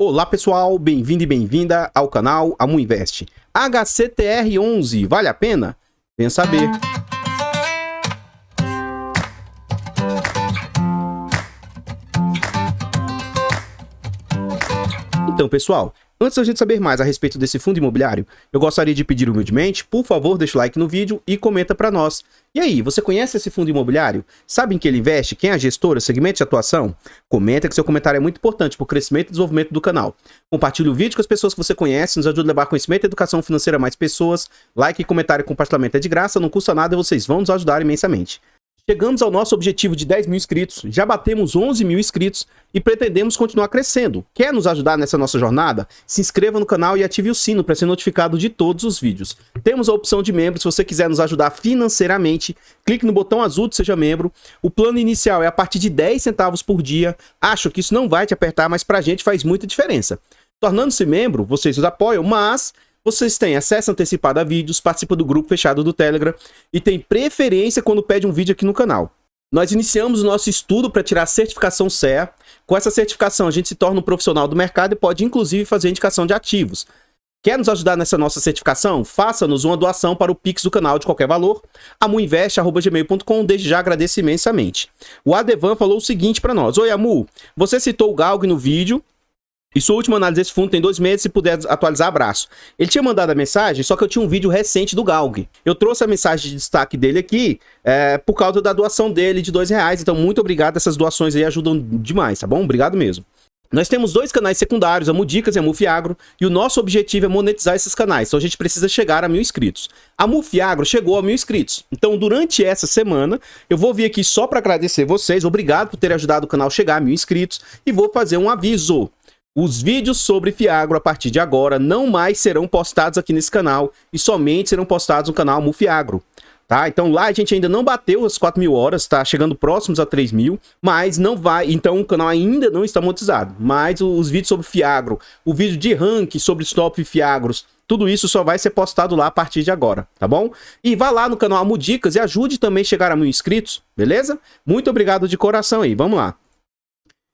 Olá pessoal, bem-vindo e bem-vinda ao canal Amu Invest. HCTR11, vale a pena? Venha saber. Então pessoal, antes da gente saber mais a respeito desse fundo imobiliário, eu gostaria de pedir humildemente, por favor, deixa o like no vídeo e comenta para nós. E aí, você conhece esse fundo imobiliário? Sabe em que ele investe? Quem é a gestora? Segmento de atuação? Comenta que seu comentário é muito importante para o crescimento e desenvolvimento do canal. Compartilhe o vídeo com as pessoas que você conhece, nos ajuda a levar conhecimento e educação financeira a mais pessoas. Like, comentário e compartilhamento é de graça, não custa nada e vocês vão nos ajudar imensamente. Chegamos ao nosso objetivo de 10 mil inscritos, já batemos 11 mil inscritos e pretendemos continuar crescendo. Quer nos ajudar nessa nossa jornada? Se inscreva no canal e ative o sino para ser notificado de todos os vídeos. Temos a opção de membro, se você quiser nos ajudar financeiramente, clique no botão azul de Seja Membro. O plano inicial é a partir de 10 centavos por dia. Acho que isso não vai te apertar, mas pra gente faz muita diferença. Tornando-se membro, vocês nos apoiam, mas vocês têm acesso antecipado a vídeos, participam do grupo fechado do Telegram e tem preferência quando pede um vídeo aqui no canal. Nós iniciamos o nosso estudo para tirar a certificação CEA. Com essa certificação a gente se torna um profissional do mercado e pode inclusive fazer indicação de ativos. Quer nos ajudar nessa nossa certificação? Faça-nos uma doação para o Pix do canal de qualquer valor, amuinvest@gmail.com, desde já agradeço imensamente. O Adevan falou o seguinte para nós: Oi Amu, você citou o Galg no vídeo, e sua última análise desse fundo tem 2 meses, se puder atualizar, abraço. Ele tinha mandado a mensagem, só que eu tinha um vídeo recente do Galg. Eu trouxe a mensagem de destaque dele aqui por causa da doação dele de R$2. Então, muito obrigado, essas doações aí ajudam demais, tá bom? Obrigado mesmo. Nós temos 2 canais secundários, a Mudicas e a Mufiagro, e o nosso objetivo é monetizar esses canais, então a gente precisa chegar a 1000 inscritos. A Mufiagro chegou a 1000 inscritos, então durante essa semana eu vou vir aqui só para agradecer vocês, obrigado por terem ajudado o canal a chegar a 1000 inscritos, e vou fazer um aviso. Os vídeos sobre Fiagro a partir de agora não mais serão postados aqui nesse canal e somente serão postados no canal Mufiagro, tá? Então lá a gente ainda não bateu as 4.000 horas, tá chegando próximos a 3.000, mas não vai, então o canal ainda não está monetizado. Mas os vídeos sobre Fiagro, o vídeo de ranking sobre os top Fiagros, tudo isso só vai ser postado lá a partir de agora, tá bom? E vá lá no canal Amudicas e ajude também a chegar a 1000 inscritos, beleza? Muito obrigado de coração aí, vamos lá.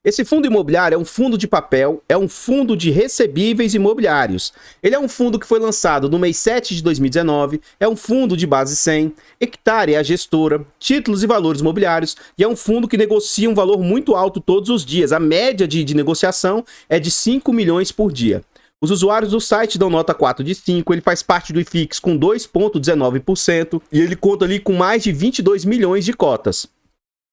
Esse fundo imobiliário é um fundo de papel, é um fundo de recebíveis imobiliários. Ele é um fundo que foi lançado no mês 7 de 2019, é um fundo de base 100, Hectare é a gestora, títulos e valores imobiliários, e é um fundo que negocia um valor muito alto todos os dias. A média de negociação é de 5 milhões por dia. Os usuários do site dão nota 4 de 5, ele faz parte do IFIX com 2,19% e ele conta ali com mais de 22 milhões de cotas.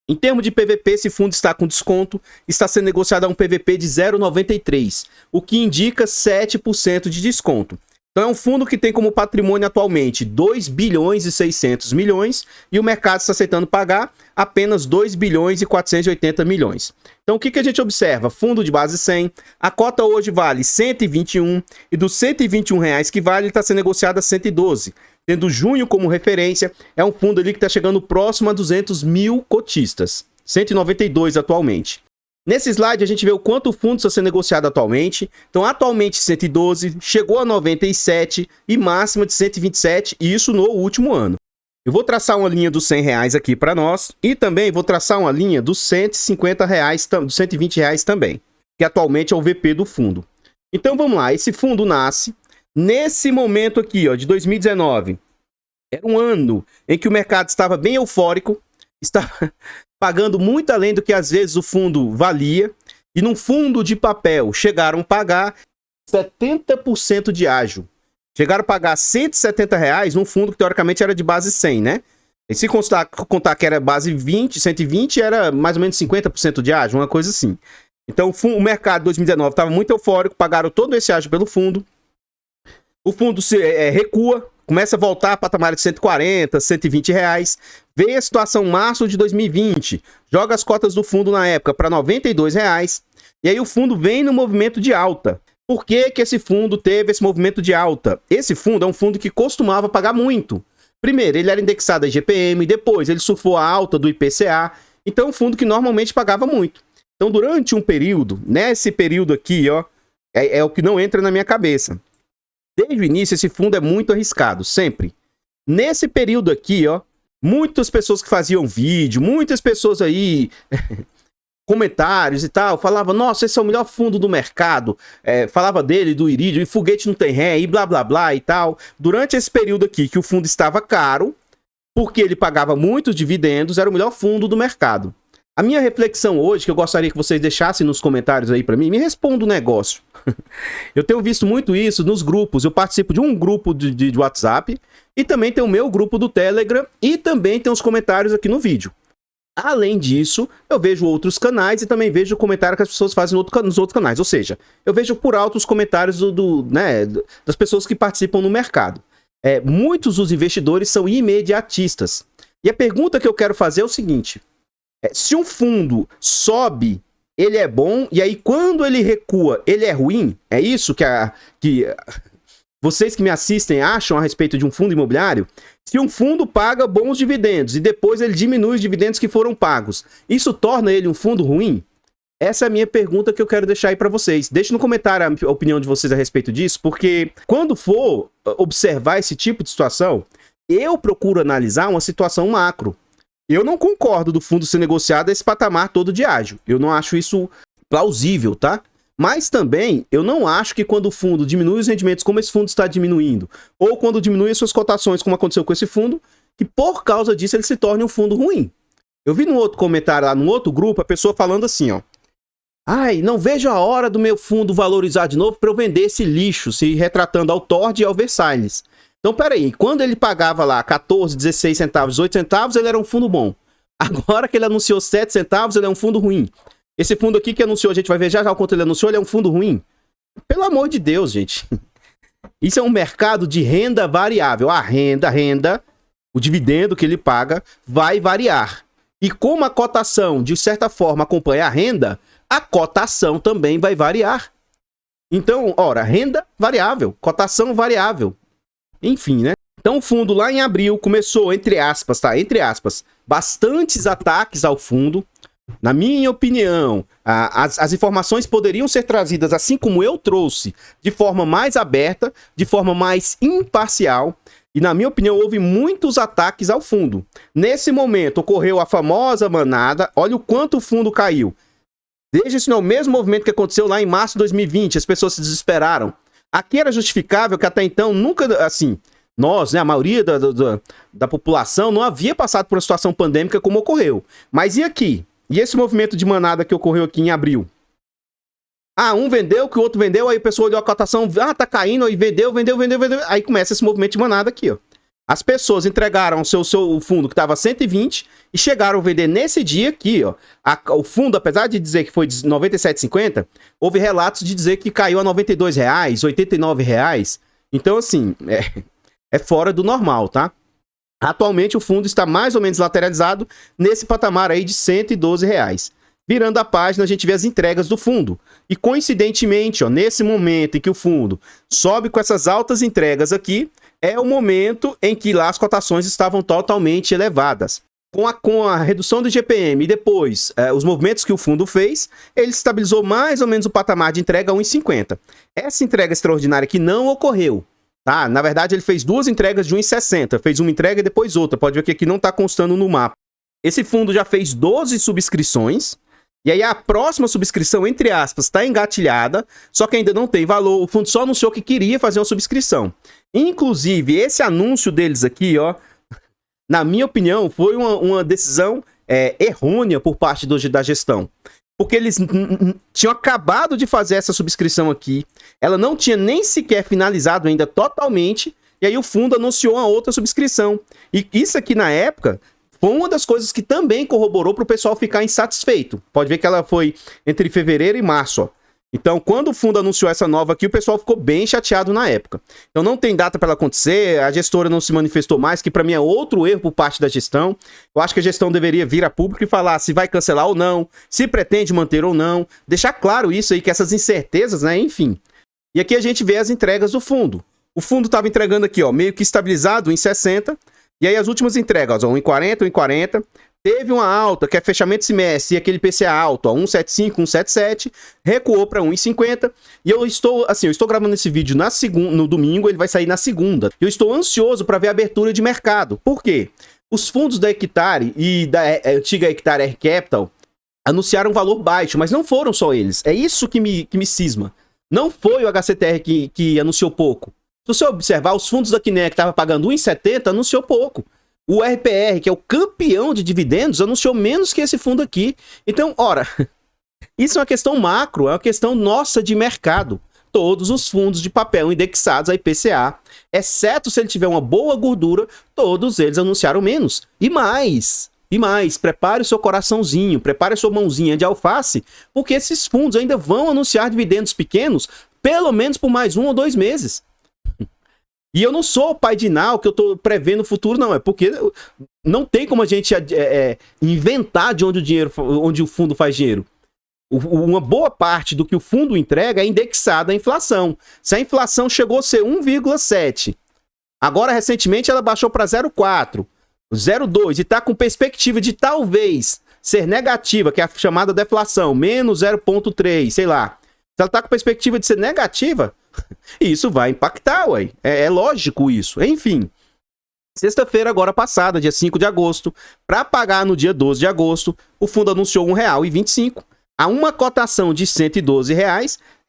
Em termos de PVP, esse fundo está com desconto, está sendo negociado a um PVP de 0,93, o que indica 7% de desconto. Então é um fundo que tem como patrimônio atualmente 2 bilhões e 600 milhões e o mercado está aceitando pagar apenas 2 bilhões e 480 milhões. Então o que a gente observa? Fundo de base 100, a cota hoje vale 121 e dos 121 reais que vale, ele está sendo negociado a 112. Tendo junho como referência, é um fundo ali que está chegando próximo a 200 mil cotistas, 192 atualmente. Nesse slide a gente vê o quanto o fundo está sendo negociado atualmente. Então atualmente 112, chegou a 97 e máxima de 127, e isso no último ano. Eu vou traçar uma linha dos 100 reais aqui para nós e também vou traçar uma linha dos 150 reais, dos 120 reais também, que atualmente é o VP do fundo. Então vamos lá, esse fundo nasce nesse momento aqui, ó, de 2019. Era um ano em que o mercado estava bem eufórico, estava pagando muito além do que às vezes o fundo valia, e num fundo de papel chegaram a pagar 70% de ágio. Chegaram a pagar 170 reais num fundo que teoricamente era de base 100, né? E se contar que era base 20, 120, era mais ou menos 50% de ágio, uma coisa assim. Então o mercado de 2019 estava muito eufórico, pagaram todo esse ágio pelo fundo. O fundo recua, começa a voltar a patamar de 140, 120 reais. Veio a situação março de 2020, joga as cotas do fundo na época para 92 reais. E aí o fundo vem no movimento de alta. Por que esse fundo teve esse movimento de alta? Esse fundo é um fundo que costumava pagar muito. Primeiro, ele era indexado a IGPM, depois ele surfou a alta do IPCA. Então é um fundo que normalmente pagava muito. Então durante um período, nesse período aqui, ó, é o que não entra na minha cabeça. Desde o início, esse fundo é muito arriscado, sempre. Nesse período aqui, ó, muitas pessoas que faziam vídeo, muitas pessoas aí comentários e tal, falava, nossa, esse é o melhor fundo do mercado, falava dele, do Iridium, e foguete não tem ré, e blá blá blá e tal. Durante esse período aqui que o fundo estava caro, porque ele pagava muitos dividendos, era o melhor fundo do mercado. A minha reflexão hoje, que eu gostaria que vocês deixassem nos comentários aí pra mim, me responda um negócio. Eu tenho visto muito isso nos grupos, eu participo de um grupo de WhatsApp, e também tem o meu grupo do Telegram, e também tem os comentários aqui no vídeo. Além disso, eu vejo outros canais e também vejo o comentário que as pessoas fazem nos outros canais. Ou seja, eu vejo por alto os comentários das pessoas que participam no mercado. Muitos dos investidores são imediatistas. E a pergunta que eu quero fazer é o seguinte. Se um fundo sobe, ele é bom, e aí quando ele recua, ele é ruim? É isso que vocês que me assistem acham a respeito de um fundo imobiliário? Se um fundo paga bons dividendos e depois ele diminui os dividendos que foram pagos, isso torna ele um fundo ruim? Essa é a minha pergunta que eu quero deixar aí para vocês. Deixe no comentário a opinião de vocês a respeito disso, porque quando for observar esse tipo de situação, eu procuro analisar uma situação macro. Eu não concordo do fundo ser negociado a esse patamar todo de ágio. Eu não acho isso plausível, tá? Mas também, eu não acho que quando o fundo diminui os rendimentos como esse fundo está diminuindo, ou quando diminui as suas cotações como aconteceu com esse fundo, que por causa disso ele se torne um fundo ruim. Eu vi num outro comentário lá, num outro grupo, a pessoa falando assim, ó. Ai, não vejo a hora do meu fundo valorizar de novo para eu vender esse lixo, se retratando ao Tord e ao Versalhes. Então, peraí, quando ele pagava lá 14, 16 centavos, 8 centavos, ele era um fundo bom. Agora que ele anunciou 7 centavos, ele é um fundo ruim. Esse fundo aqui que anunciou, a gente vai ver já o quanto ele anunciou, ele é um fundo ruim. Pelo amor de Deus, gente. Isso é um mercado de renda variável. A renda, o dividendo que ele paga, vai variar. E como a cotação, de certa forma, acompanha a renda, a cotação também vai variar. Então, ora, renda variável, cotação variável. Enfim, né? Então o fundo lá em abril começou, entre aspas, tá? Entre aspas, bastantes ataques ao fundo. Na minha opinião, as informações poderiam ser trazidas, assim como eu trouxe, de forma mais aberta, de forma mais imparcial. E na minha opinião, houve muitos ataques ao fundo. Nesse momento, ocorreu a famosa manada. Olha o quanto o fundo caiu. Veja se não é o mesmo movimento que aconteceu lá em março de 2020. As pessoas se desesperaram. Aqui era justificável que até então nunca, assim, nós, né, a maioria da população não havia passado por uma situação pandêmica como ocorreu. Mas e aqui? E esse movimento de manada que ocorreu aqui em abril? Ah, um vendeu, que o outro vendeu, aí a pessoa olhou a cotação, tá caindo, aí vendeu. Aí começa esse movimento de manada aqui, ó. As pessoas entregaram o seu fundo que estava 120 e chegaram a vender nesse dia aqui, ó. O fundo, apesar de dizer que foi de 97,50, houve relatos de dizer que caiu a R$ 92,00, R$ 89,00. Então, assim, é fora do normal, tá? Atualmente o fundo está mais ou menos lateralizado nesse patamar aí de R$ 112,00. Virando a página, a gente vê as entregas do fundo. E coincidentemente, ó, nesse momento em que o fundo sobe com essas altas entregas aqui, é o momento em que lá as cotações estavam totalmente elevadas. Com a redução do IGPM e depois os movimentos que o fundo fez, ele estabilizou mais ou menos o patamar de entrega a 1,50. Essa entrega extraordinária que não ocorreu, tá? Na verdade, ele fez duas entregas de 1,60. Fez uma entrega e depois outra. Pode ver que aqui não está constando no mapa. Esse fundo já fez 12 subscrições. E aí a próxima subscrição, entre aspas, está engatilhada, só que ainda não tem valor. O fundo só anunciou que queria fazer uma subscrição. Inclusive, esse anúncio deles aqui, ó, na minha opinião, foi uma decisão errônea por parte da gestão. Porque eles tinham acabado de fazer essa subscrição aqui, ela não tinha nem sequer finalizado ainda totalmente, e aí o fundo anunciou uma outra subscrição. E isso aqui, na época, foi uma das coisas que também corroborou para o pessoal ficar insatisfeito. Pode ver que ela foi entre fevereiro e março, ó. Então, quando o fundo anunciou essa nova aqui, o pessoal ficou bem chateado na época. Então, não tem data para ela acontecer, a gestora não se manifestou mais, que para mim é outro erro por parte da gestão. Eu acho que a gestão deveria vir a público e falar se vai cancelar ou não, se pretende manter ou não, deixar claro isso aí, que essas incertezas, né, enfim. E aqui a gente vê as entregas do fundo. O fundo estava entregando aqui, ó, meio que estabilizado em 60, e aí as últimas entregas, ó, 1,40, 1,40... Teve uma alta, que é fechamento de semestre, e aquele PCA alto, ó, 1,75, 1,77, recuou para 1,50. E eu estou gravando esse vídeo no domingo, ele vai sair na segunda. Eu estou ansioso para ver a abertura de mercado. Por quê? Os fundos da Hectare e da antiga Hectare Air Capital, anunciaram um valor baixo, mas não foram só eles. É isso que me cisma. Não foi o HCTR que anunciou pouco. Se você observar, os fundos da Kinea que estavam pagando 1,70 anunciou pouco. O RPR, que é o campeão de dividendos, anunciou menos que esse fundo aqui. Então, ora, isso é uma questão macro, é uma questão nossa de mercado. Todos os fundos de papel indexados a IPCA, exceto se ele tiver uma boa gordura, todos eles anunciaram menos. E mais, prepare o seu coraçãozinho, prepare a sua mãozinha de alface, porque esses fundos ainda vão anunciar dividendos pequenos, pelo menos por mais 1 ou 2 meses. E eu não sou o pai de Nau que eu tô prevendo o futuro, não. É porque não tem como a gente inventar de onde o fundo faz dinheiro. Uma boa parte do que o fundo entrega é indexada à inflação. Se a inflação chegou a ser 1,7, agora recentemente ela baixou para 0,4, 0,2 e está com perspectiva de talvez ser negativa, que é a chamada deflação, menos 0,3, sei lá. Se ela está com perspectiva de ser negativa, isso vai impactar, ué. É lógico isso. Enfim, sexta-feira agora passada, dia 5 de agosto, para pagar no dia 12 de agosto, o fundo anunciou R$ 1,25. A uma cotação de R$ 112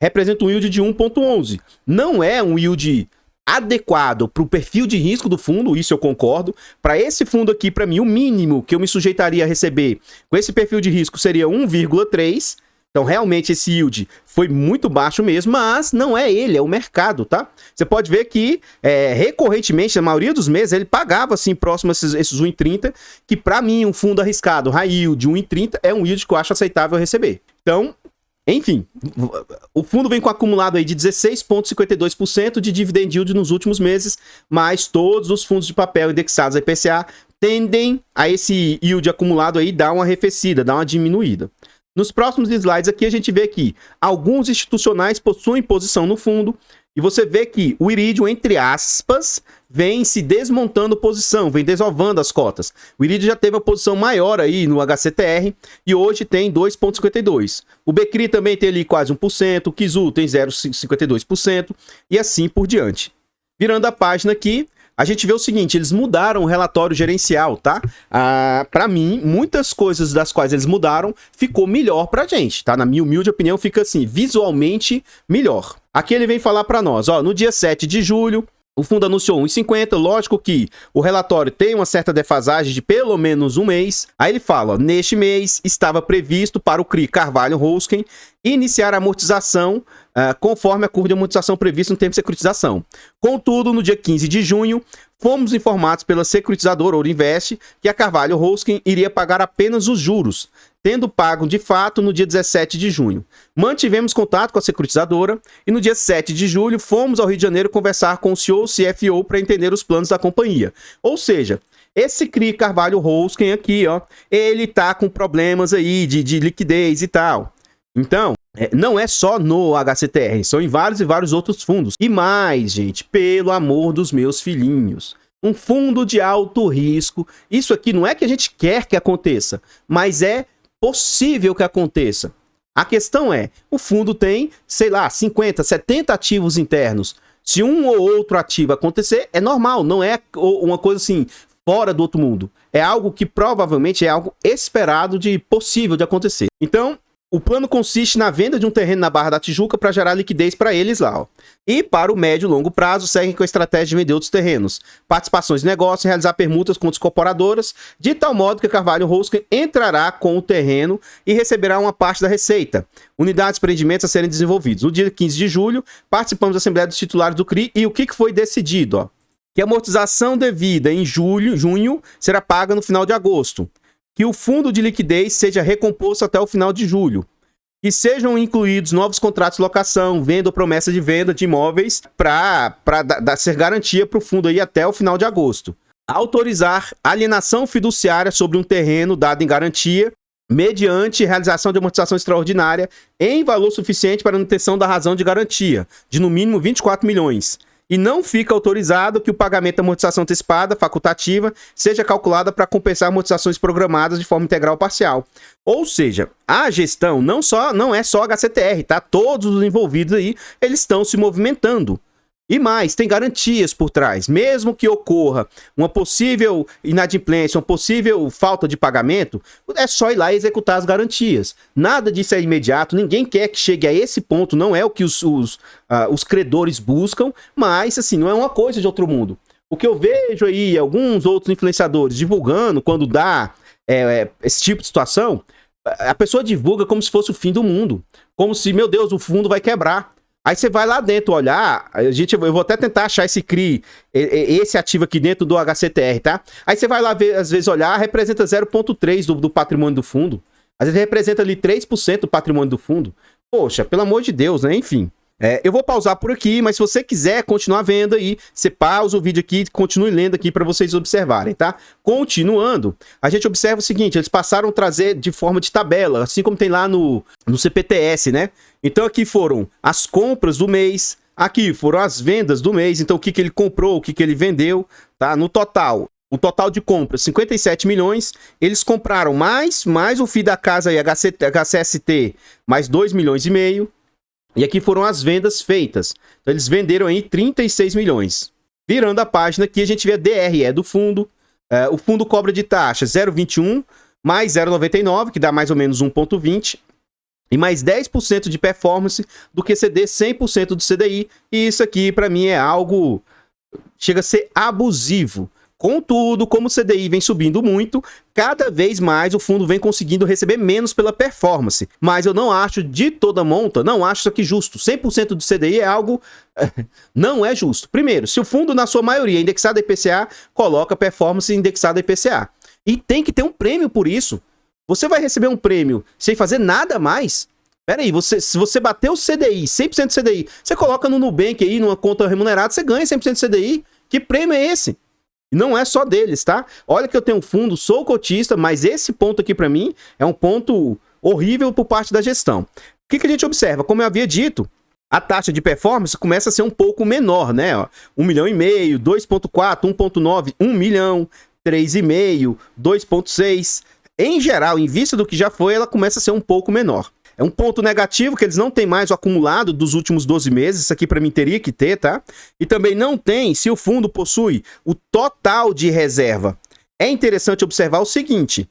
representa um yield de 1,11. Não é um yield adequado para o perfil de risco do fundo, isso eu concordo. Para esse fundo aqui, para mim, o mínimo que eu me sujeitaria a receber com esse perfil de risco seria 1,3. Então, realmente, esse yield foi muito baixo mesmo, mas não é ele, é o mercado, tá? Você pode ver que, recorrentemente, na maioria dos meses, ele pagava, assim, próximo a esses 1,30, que, para mim, um fundo arriscado, high yield, 1,30, é um yield que eu acho aceitável receber. Então, enfim, o fundo vem com acumulado aí de 16,52% de dividend yield nos últimos meses, mas todos os fundos de papel indexados a IPCA tendem a esse yield acumulado aí dar uma arrefecida, dar uma diminuída. Nos próximos slides aqui a gente vê que alguns institucionais possuem posição no fundo e você vê que o Iridium, entre aspas, vem se desmontando posição, vem desovando as cotas. O Iridium já teve uma posição maior aí no HCTR e hoje tem 2,52. O Becri também tem ali quase 1%, o Kizu tem 0,52% e assim por diante. Virando a página aqui, a gente vê o seguinte, eles mudaram o relatório gerencial, tá? Para mim, muitas coisas das quais eles mudaram ficou melhor pra gente, tá? Na minha humilde opinião, fica assim, visualmente melhor. Aqui ele vem falar pra nós, ó, no dia 7 de julho, o fundo anunciou 1,50, lógico que o relatório tem uma certa defasagem de pelo menos um mês. Aí ele fala, ó, neste mês estava previsto para o CRI Carvalho Hosken iniciar a amortização conforme a curva de amortização prevista no tempo de securitização. Contudo, no dia 15 de junho, fomos informados pela securitizadora Ourinvest que a Carvalho Hosken iria pagar apenas os juros, tendo pago de fato no dia 17 de junho. Mantivemos contato com a securitizadora e no dia 7 de julho fomos ao Rio de Janeiro conversar com o CEO e CFO para entender os planos da companhia. Ou seja, esse CRI Carvalho Hosken aqui, ó, ele tá com problemas aí de liquidez e tal. Então, não é só no HCTR, são em vários e vários outros fundos. E mais, gente, pelo amor dos meus filhinhos, um fundo de alto risco, isso aqui não é que a gente quer que aconteça, mas é possível que aconteça. A questão é, o fundo tem, sei lá, 50, 70 ativos internos. Se um ou outro ativo acontecer, é normal, não é uma coisa assim, fora do outro mundo. É algo que provavelmente é algo esperado de possível de acontecer. Então, o plano consiste na venda de um terreno na Barra da Tijuca para gerar liquidez para eles lá, ó. E para o médio e longo prazo, seguem com a estratégia de vender outros terrenos, participações de negócio e realizar permutas com outras corporadoras, de tal modo que a Carvalho Hosken entrará com o terreno e receberá uma parte da receita. Unidades e empreendimentos a serem desenvolvidos. No dia 15 de julho, participamos da Assembleia dos Titulares do CRI e o que foi decidido? Ó? Que a amortização devida em junho será paga no final de agosto. Que o fundo de liquidez seja recomposto até o final de julho. Que sejam incluídos novos contratos de locação, venda ou promessa de venda de imóveis para ser garantia para o fundo aí até o final de agosto. Autorizar alienação fiduciária sobre um terreno dado em garantia, mediante realização de amortização extraordinária em valor suficiente para manutenção da razão de garantia, de no mínimo 24 milhões. E não fica autorizado que o pagamento da amortização antecipada, facultativa, seja calculada para compensar amortizações programadas de forma integral ou parcial. Ou seja, a gestão não é só HCTR, tá? Todos os envolvidos aí, eles estão se movimentando. E mais, tem garantias por trás. Mesmo que ocorra uma possível inadimplência, uma possível falta de pagamento, é só ir lá e executar as garantias. Nada disso é imediato, ninguém quer que chegue a esse ponto, não é o que os credores buscam, mas assim, não é uma coisa de outro mundo. O que eu vejo aí, alguns outros influenciadores divulgando quando dá esse tipo de situação, a pessoa divulga como se fosse o fim do mundo. Como se, meu Deus, o fundo vai quebrar. Aí você vai lá dentro olhar, eu vou até tentar achar esse CRI, esse ativo aqui dentro do HCTR, tá? Aí você vai lá ver, às vezes olhar, representa 0,3% do patrimônio do fundo. Às vezes representa ali 3% do patrimônio do fundo. Poxa, pelo amor de Deus, né? Enfim. Eu vou pausar por aqui, mas se você quiser continuar vendo aí, você pausa o vídeo aqui e continue lendo aqui para vocês observarem, tá? Continuando, a gente observa o seguinte, eles passaram a trazer de forma de tabela, assim como tem lá no CPTS, né? Então aqui foram as compras do mês, aqui foram as vendas do mês, então o que ele comprou, o que ele vendeu, tá? No total, o total de compras, 57 milhões, eles compraram mais o FII da casa aí, HCST, mais 2 milhões e meio, e aqui foram as vendas feitas. Então, eles venderam aí 36 milhões. Virando a página aqui, a gente vê a DRE do fundo. O fundo cobra de taxa 0,21 mais 0,99, que dá mais ou menos 1,20. E mais 10% de performance do que CD 100% do CDI. E isso aqui, para mim, é algo... chega a ser abusivo. Contudo, como o CDI vem subindo muito, cada vez mais o fundo vem conseguindo receber menos pela performance. Mas eu não acho de toda monta, não acho isso aqui justo. 100% do CDI é algo... não é justo. Primeiro, se o fundo, na sua maioria, é indexado a IPCA, coloca performance indexada a IPCA. E tem que ter um prêmio por isso. Você vai receber um prêmio sem fazer nada mais? Pera aí, se você bater o CDI, 100% do CDI, você coloca no Nubank aí, numa conta remunerada, você ganha 100% do CDI. Que prêmio é esse? Não é só deles, tá? Olha que eu tenho um fundo, sou cotista, mas esse ponto aqui pra mim é um ponto horrível por parte da gestão. O que a gente observa? Como eu havia dito, a taxa de performance começa a ser um pouco menor, né? Ó, 1,5 milhão, 2,4, 1,9, 1 milhão, 3,5, 2,6. Em geral, em vista do que já foi, ela começa a ser um pouco menor. É um ponto negativo que eles não têm mais o acumulado dos últimos 12 meses. Isso aqui para mim teria que ter, tá? E também não tem se o fundo possui o total de reserva. É interessante observar o seguinte.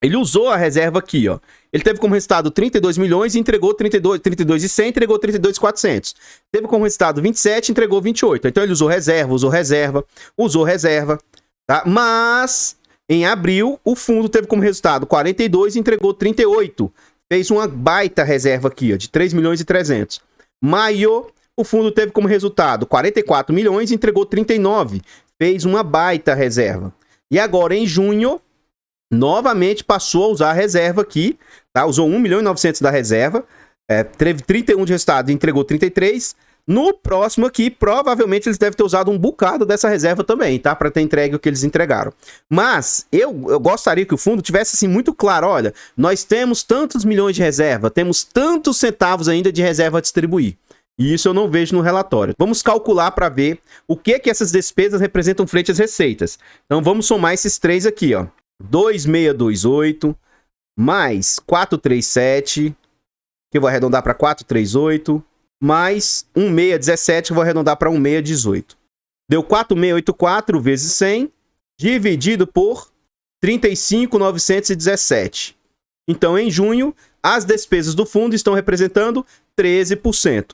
Ele usou a reserva aqui, ó. Ele teve como resultado 32 milhões e entregou 32,100, entregou 32,400. Teve como resultado 27, entregou 28. Então ele usou reserva, tá? Mas em abril o fundo teve como resultado 42 e entregou 38. Fez uma baita reserva aqui, ó, de 3 milhões e 300. Maio, o fundo teve como resultado 44 milhões e entregou 39. Fez uma baita reserva. E agora, em junho, novamente passou a usar a reserva aqui, tá? Usou 1 milhão e 900 da reserva, teve 31 de resultado e entregou 33. No próximo aqui, provavelmente eles devem ter usado um bocado dessa reserva também, tá? Para ter entregue o que eles entregaram. Mas eu gostaria que o fundo tivesse assim muito claro, olha, nós temos tantos milhões de reserva, temos tantos centavos ainda de reserva a distribuir. E isso eu não vejo no relatório. Vamos calcular para ver o que essas despesas representam frente às receitas. Então vamos somar esses três aqui, ó. 2,628 mais 437, que eu vou arredondar para 438. Mais 1,617, que eu vou arredondar para 1,618. Deu 4,684 vezes 100, dividido por 35,917. Então, em junho, as despesas do fundo estão representando 13%.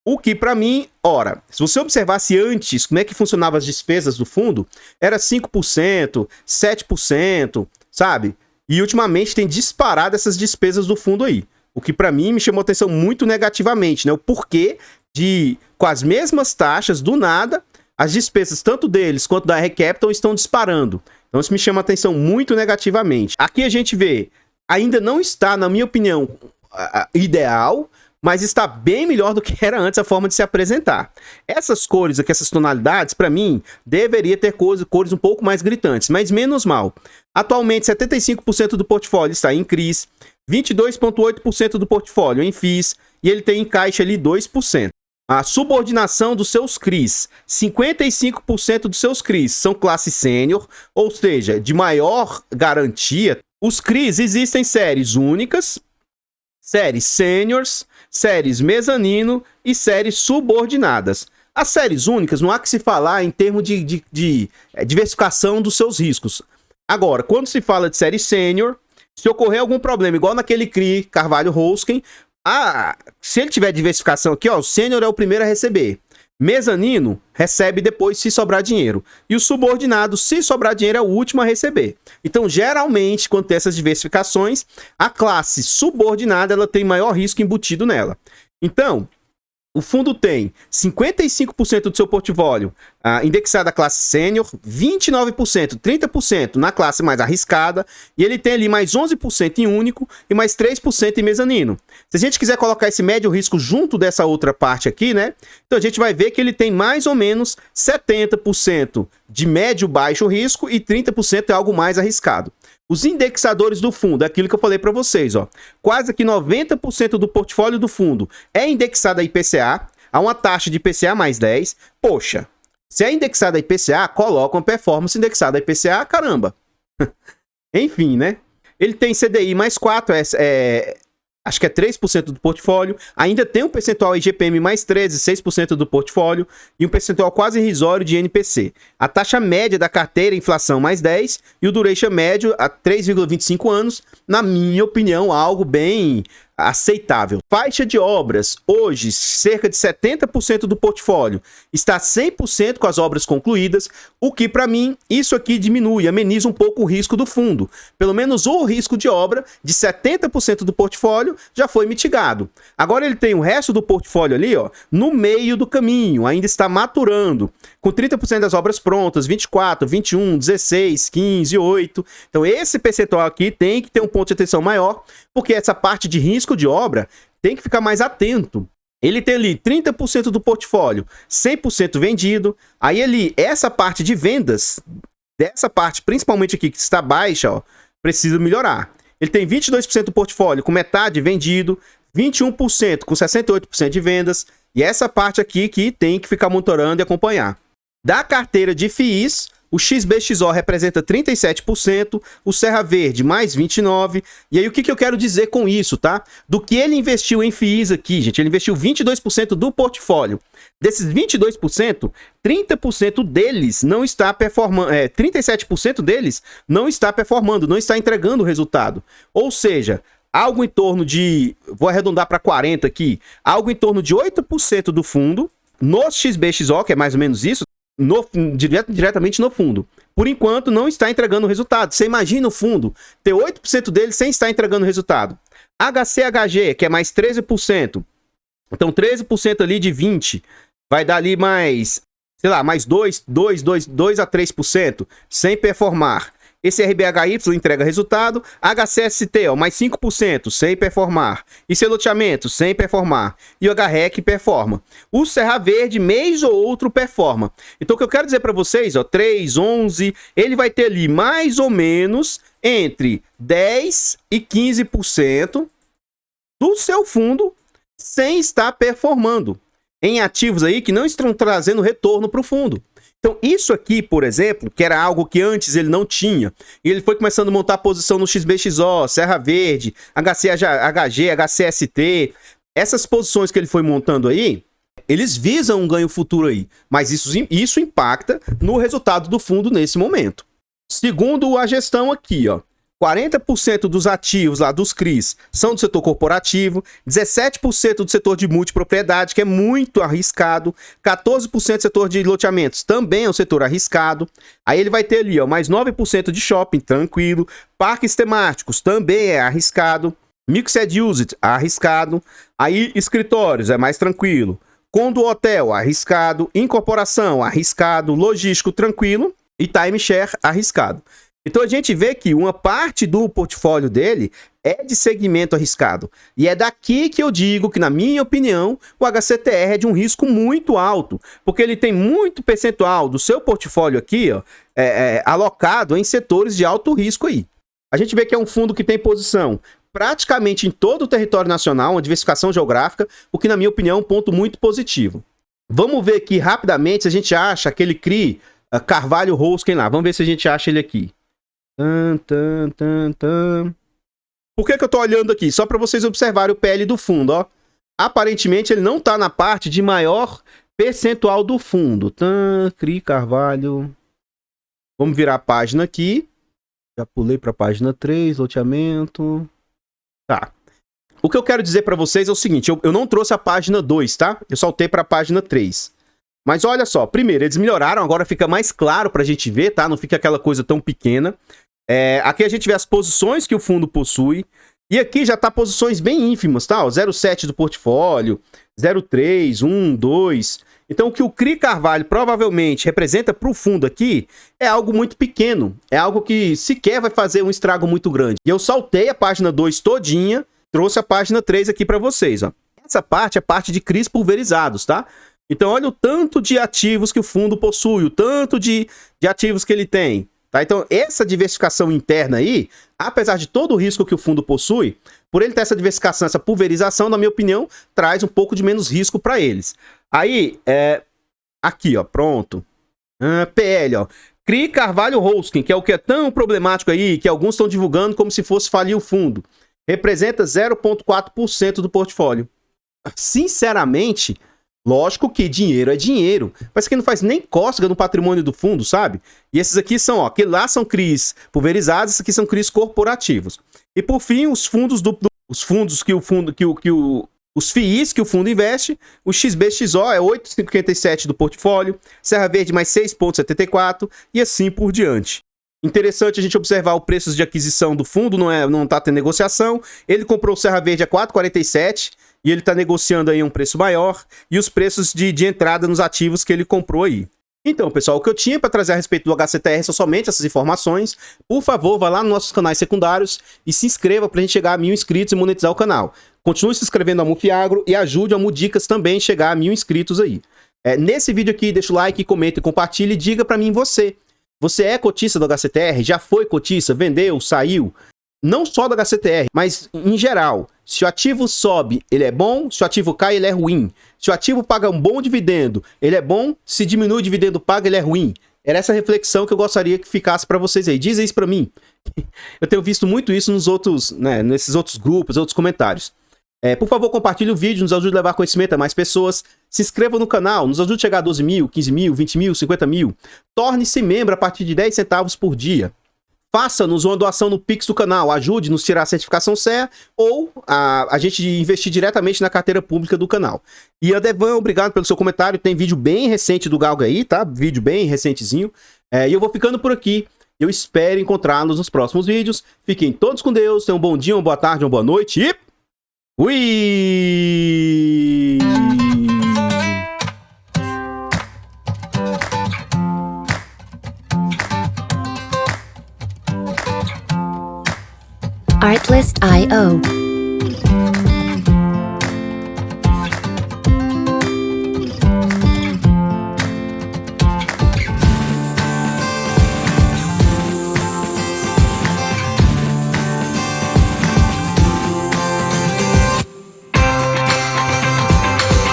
O que, para mim, ora, se você observasse antes como é que funcionavam as despesas do fundo, era 5%, 7%, sabe? E, ultimamente, tem disparado essas despesas do fundo aí. O que para mim me chamou a atenção muito negativamente, né? O porquê de, com as mesmas taxas, do nada, as despesas tanto deles quanto da R-Capital estão disparando. Então isso me chama a atenção muito negativamente. Aqui a gente vê, ainda não está, na minha opinião, ideal, mas está bem melhor do que era antes a forma de se apresentar. Essas cores aqui, essas tonalidades, para mim, deveria ter cores um pouco mais gritantes, mas menos mal. Atualmente, 75% do portfólio está em CRIs, 22,8% do portfólio em FIIs e ele tem em caixa ali 2%. A subordinação dos seus CRIs, 55% dos seus CRIs são classe sênior, ou seja, de maior garantia. Os CRIs existem séries únicas, séries sêniors, séries mezanino e séries subordinadas. As séries únicas, não há que se falar em termos de diversificação dos seus riscos. Agora, quando se fala de série sênior, se ocorrer algum problema, igual naquele CRI Carvalho-Hosken, se ele tiver diversificação aqui, ó, o sênior é o primeiro a receber. Mezanino recebe depois se sobrar dinheiro. E o subordinado, se sobrar dinheiro, é o último a receber. Então, geralmente, quando tem essas diversificações, a classe subordinada ela tem maior risco embutido nela. Então, o fundo tem 55% do seu portfólio indexado à classe sênior, 29%, 30% na classe mais arriscada, e ele tem ali mais 11% em único e mais 3% em mezanino. Se a gente quiser colocar esse médio risco junto dessa outra parte aqui, né? Então a gente vai ver que ele tem mais ou menos 70% de médio baixo risco e 30% é algo mais arriscado. Os indexadores do fundo, é aquilo que eu falei para vocês, ó. Quase que 90% do portfólio do fundo é indexado a IPCA, a uma taxa de IPCA mais 10. Poxa, se é indexado a IPCA, coloca uma performance indexada a IPCA, caramba. Enfim, né? Ele tem CDI mais 4, acho que é 3% do portfólio. Ainda tem um percentual IGPM mais 13, 6% do portfólio. E um percentual quase irrisório de NPC. A taxa média da carteira, inflação mais 10. E o duration médio a 3,25 anos. Na minha opinião, algo bem aceitável. Faixa de obras. Hoje, cerca de 70% do portfólio está 100% com as obras concluídas, o que para mim, isso aqui diminui, ameniza um pouco o risco do fundo. Pelo menos o risco de obra de 70% do portfólio já foi mitigado. Agora ele tem o resto do portfólio ali, ó, no meio do caminho, ainda está maturando, com 30% das obras prontas, 24, 21, 16, 15, 8. Então esse percentual aqui tem que ter um ponto de atenção maior, porque essa parte de risco de obra tem que ficar mais atento. Ele tem ali 30% do portfólio 100% vendido. Aí ali, essa parte de vendas, dessa parte principalmente aqui que está baixa, ó, precisa melhorar. Ele tem 22% do portfólio com metade vendido, 21% com 68% de vendas. E essa parte aqui que tem que ficar monitorando e acompanhar. Da carteira de FIIs, o XBXO representa 37%, o Serra Verde mais 29%. E aí o que eu quero dizer com isso, tá? Do que ele investiu em FIIs aqui, gente, ele investiu 22% do portfólio. Desses 22%, 30% deles não está performando, 37% deles não está performando, não está entregando o resultado. Ou seja, algo em torno de, vou arredondar para 40 aqui, algo em torno de 8% do fundo, no XBXO, que é mais ou menos isso, diretamente no fundo. Por enquanto, não está entregando o resultado. Você imagina o fundo ter 8% dele sem estar entregando o resultado. HCHG, que é mais 13%. Então, 13% ali de 20% vai dar ali mais, sei lá, mais 2 a 3% sem performar. Esse RBHY entrega resultado, HCST, ó, mais 5%, sem performar. IC loteamento, sem performar. E o HREC performa. O Serra Verde, mês ou outro, performa. Então, o que eu quero dizer para vocês, ó, 3, 11, ele vai ter ali mais ou menos entre 10 e 15% do seu fundo sem estar performando. Em ativos aí que não estão trazendo retorno para o fundo. Então, isso aqui, por exemplo, que era algo que antes ele não tinha, e ele foi começando a montar posição no XBXO, Serra Verde, HCHG, HCST, essas posições que ele foi montando aí, eles visam um ganho futuro aí, mas isso impacta no resultado do fundo nesse momento. Segundo a gestão aqui, ó, 40% dos ativos lá dos CRIs são do setor corporativo, 17% do setor de multipropriedade, que é muito arriscado, 14% do setor de loteamentos, também é um setor arriscado. Aí ele vai ter ali, ó, mais 9% de shopping, tranquilo, parques temáticos, também é arriscado, mixed use, arriscado, aí escritórios, é mais tranquilo, condo hotel, arriscado, incorporação, arriscado, logístico, tranquilo, e timeshare, arriscado. Então a gente vê que uma parte do portfólio dele é de segmento arriscado. E é daqui que eu digo que, na minha opinião, o HCTR é de um risco muito alto. Porque ele tem muito percentual do seu portfólio aqui, ó, alocado em setores de alto risco aí. A gente vê que é um fundo que tem posição praticamente em todo o território nacional, uma diversificação geográfica, o que, na minha opinião, é um ponto muito positivo. Vamos ver aqui rapidamente se a gente acha aquele CRI Carvalho-Hosken lá. Vamos ver se a gente acha ele aqui. Por que eu tô olhando aqui? Só para vocês observarem o PL do fundo, ó. Aparentemente ele não tá na parte de maior Percentual do fundo. CRI Carvalho. Vamos virar a página aqui. Já pulei para a página 3, loteamento. Tá. O que eu quero dizer para vocês é o seguinte, eu não trouxe a página 2, tá? Eu saltei para a página 3. Mas olha só, primeiro, eles melhoraram, agora fica mais claro pra gente ver, tá? Não fica aquela coisa tão pequena. Aqui a gente vê as posições que o fundo possui. E aqui já tá posições bem ínfimas, tá? 0,7 do portfólio, 0,3, 1, 2... Então, o que o CRI Carvalho provavelmente representa para o fundo aqui é algo muito pequeno. É algo que sequer vai fazer um estrago muito grande. E eu saltei a página 2 todinha, trouxe a página 3 aqui para vocês. Ó. Essa parte é parte de CRIs pulverizados, tá? Então, olha o tanto de ativos que o fundo possui, o tanto de ativos que ele tem. Tá? Então, essa diversificação interna aí, apesar de todo o risco que o fundo possui, por ele ter essa diversificação, essa pulverização, na minha opinião, traz um pouco de menos risco para eles. Aí, aqui, ó, pronto. PL, ó. CRI Carvalho Hosting, que é o que é tão problemático aí, que alguns estão divulgando como se fosse falir o fundo. Representa 0,4% do portfólio. Sinceramente, lógico que dinheiro é dinheiro, mas que não faz nem cócega no patrimônio do fundo, sabe? E esses aqui são, ó, que lá são CRIs pulverizados, esses aqui são CRIs corporativos. E por fim, os fundos os FIIs que o fundo investe, o XBXO é 8,57 do portfólio, Serra Verde mais 6,74 e assim por diante. Interessante a gente observar os preços de aquisição do fundo, não tá tendo negociação. Ele comprou o Serra Verde a 4,47 e ele tá negociando aí um preço maior e os preços de entrada nos ativos que ele comprou aí. Então, pessoal, o que eu tinha para trazer a respeito do HCTR são somente essas informações. Por favor, vá lá nos nossos canais secundários e se inscreva para a gente chegar a 1000 inscritos e monetizar o canal. Continue se inscrevendo no Mufiagro e ajude a Mudicas também a chegar a 1000 inscritos aí. Nesse vídeo aqui, deixa o like, comenta e compartilha e diga para mim você é cotista do HCTR? Já foi cotista? Vendeu? Saiu? Não só do HCTR, mas em geral. Se o ativo sobe, ele é bom. Se o ativo cai, ele é ruim. Se o ativo paga um bom dividendo, ele é bom. Se diminui o dividendo paga, ele é ruim. Era essa reflexão que eu gostaria que ficasse para vocês aí. Dizem isso para mim. Eu tenho visto muito isso nos outros, nesses outros grupos, outros comentários. Por favor, compartilhe o vídeo, nos ajude a levar conhecimento a mais pessoas. Se inscreva no canal, nos ajude a chegar a 12 mil, 15 mil, 20 mil, 50 mil. Torne-se membro a partir de 10 centavos por dia. Faça-nos uma doação no Pix do canal, ajude-nos a tirar a certificação CEA ou a gente investir diretamente na carteira pública do canal. E Adevan, obrigado pelo seu comentário, tem vídeo bem recente do Galga aí, tá? Vídeo bem recentezinho. E eu vou ficando por aqui, eu espero encontrá-los nos próximos vídeos. Fiquem todos com Deus, tenham um bom dia, uma boa tarde, uma boa noite e... Fui! Artlist.io.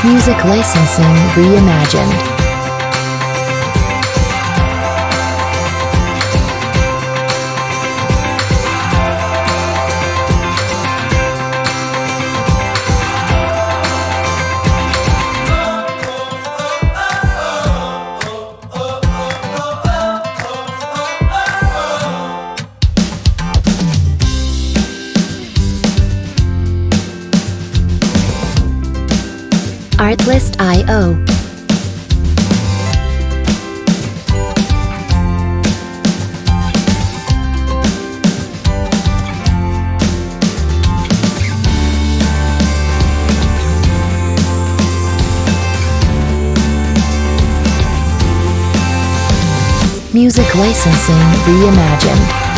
Music licensing reimagined. Artlist.io. Music licensing reimagined.